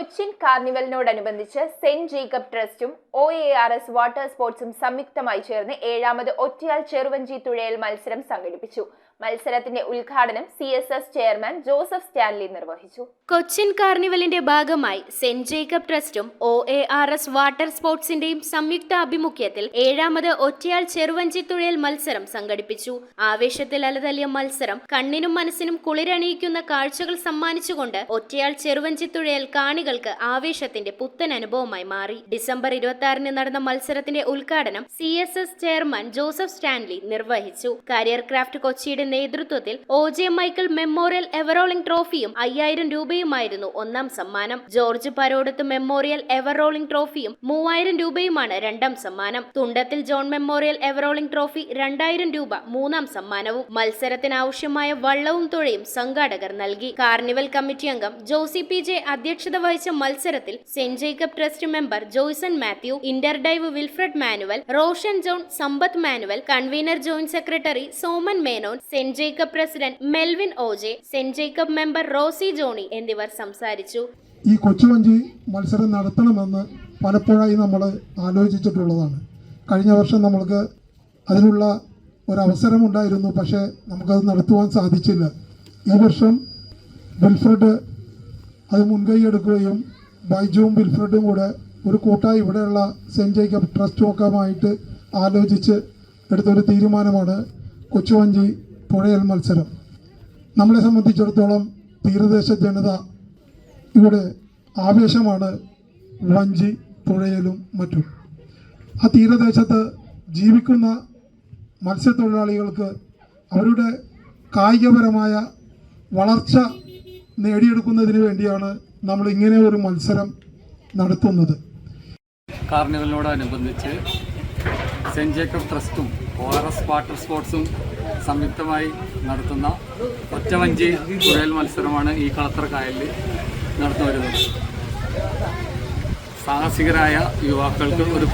കൊച്ചിൻ കാർണിവലിനോടനുബന്ധിച്ച് saint Jacob ട്രസ്റ്റും OARS water സ്പോർട്സും സംയുക്തമായി ചേർന്ന് 7ാമത് ഒറ്റയാൾ ചെറുവഞ്ചി തുഴയൽ മത്സരം സംഘടിപ്പിച്ചു. മത്സരത്തിന്റെ ഉദ്ഘാടനം CSS ചെയർമാൻ ജോസഫ് സ്റ്റാൻലി നിർവഹിച്ചു. കൊച്ചിൻ കാർണിവലിന്റെ ഭാഗമായി സെന്റ് ജേക്കബ് ട്രസ്റ്റും OARS വാട്ടർ സ്പോർട്സിന്റെയും സംയുക്ത ആഭിമുഖ്യത്തിൽ 7ാമത് ഒറ്റയാൾ ചെറുവഞ്ചി തുഴയൽ മത്സരം സംഘടിപ്പിച്ചു. ആവേശത്തിൽ അലതല്ലിയ മത്സരം കണ്ണിനും മനസ്സിനും കുളിരണിയിക്കുന്ന കാഴ്ചകൾ സമ്മാനിച്ചുകൊണ്ട് ഒറ്റയാൾ ചെറുവഞ്ചി തുഴയൽ കാണികൾക്ക് ആവേശത്തിന്റെ പുത്തൻ അനുഭവമായി മാറി. ഡിസംബർ 26-ന് നടന്ന മത്സരത്തിന്റെ ഉദ്ഘാടനം CSS ചെയർമാൻ ജോസഫ് സ്റ്റാൻലി നിർവഹിച്ചു. കരിയർ ക്രാഫ്റ്റ് കൊച്ചിയുടെ നേതൃത്വത്തിൽ OJ മൈക്കിൾ മെമ്മോറിയൽ എവറോളിംഗ് ട്രോഫിയും 5000 രൂപയുമായിരുന്നു ഒന്നാം സമ്മാനം. ജോർജ് പരോടത്ത് മെമ്മോറിയൽ എവറോളിംഗ് ട്രോഫിയും 3000 രൂപയുമാണ് രണ്ടാം സമ്മാനം. Thundathil John memorial ever rolling trophy 2000 രൂപ മൂന്നാം സമ്മാനവും. മത്സരത്തിന് ആവശ്യമായ വള്ളവും തുഴയും സംഘാടകർ നൽകി. കാർണിവൽ കമ്മിറ്റി അംഗം ജോസി PJ അധ്യക്ഷത വഹിച്ച മത്സരത്തിൽ saint Jacob trust member Joyson Mathew, Interdive Wilfred Manuel, Roshan John, Sampath Manuel, convener joint secretary Soman Menon, saint Jacob president Melvin OJ, saint Jacob member Rosy Johny എന്നിവർ സംസാരിച്ചു. ഈ കൊച്ചുവഞ്ചി മത്സരം നടത്തണമെന്ന് പലപ്പോഴായി നമ്മൾ ആലോചിച്ചിട്ടുള്ളതാണ്. കഴിഞ്ഞ വർഷം നമ്മൾക്ക് അതിനുള്ള ഒരവസരമുണ്ടായിരുന്നു, പക്ഷേ നമുക്കത് നടത്തുവാൻ സാധിച്ചില്ല. ഈ വർഷം വിൽഫ്രഡ് അത് മുൻകൈയെടുക്കുകയും ബൈജുവും വിൽഫ്രഡും കൂടെ ഒരു കൂട്ടായി ഇവിടെയുള്ള സെന്റ് ജേക്കബ് ട്രസ്റ്റുമൊക്കെയുമായിട്ട് ആലോചിച്ച് എടുത്തൊരു തീരുമാനമാണ് കൊച്ചുവഞ്ചി തുഴയൽ മത്സരം. നമ്മളെ സംബന്ധിച്ചിടത്തോളം തീരദേശ ജനത ഇവിടെ ആവേശമാണ് വഞ്ചി തുഴയലും മറ്റും. ആ തീരദേശത്ത് ജീവിക്കുന്ന മത്സ്യത്തൊഴിലാളികൾക്ക് അവരുടെ കായികപരമായ വളർച്ച നേടിയെടുക്കുന്നതിന് വേണ്ടിയാണ് നമ്മൾ ഇങ്ങനെ ഒരു മത്സരം നടത്തുന്നത്. കാർണിവലിനോടനുബന്ധിച്ച് സെന്റ് ജേക്കബ് ട്രസ്റ്റും OARS വാട്ടർ സ്പോർട്സും സംയുക്തമായി നടത്തുന്ന ഒറ്റവഞ്ചി തുഴയൽ മത്സരമാണ് ഈ കളത്തറ കായലിൽ നടന്നു വരുന്നത്. സാഹസികരായ യുവാക്കൾക്ക് ഒരു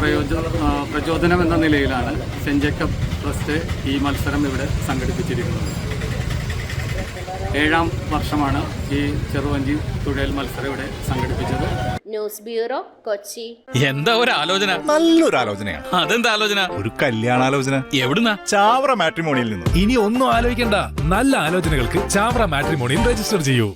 പ്രചോദനം എന്ന നിലയിലാണ് സെന്റ് ജേക്കബ് ട്രസ്റ്റ് ഈ മത്സരം ഇവിടെ സംഘടിപ്പിച്ചിരിക്കുന്നത്. 7ാം വർഷമാണ് ഈ ചെറുവഞ്ചി തുഴയൽ മത്സരം ഇവിടെ സംഘടിപ്പിച്ചത്. News bureau, Kochi. എന്താ ഒരു ആലോചന? നല്ലൊരു ആലോചനയാണ്. അതെന്താ ആലോചന? ഒരു കല്യാണാലോചന. എവിടുന്നാ? ചാവറ മാട്രിമോണിയിൽ നിന്ന്. ഇനി ഒന്നും ആലോചിക്കണ്ട, നല്ല ആലോചനകൾക്ക് ചാവറ മാട്രിമോണിയിൽ രജിസ്റ്റർ ചെയ്യൂ.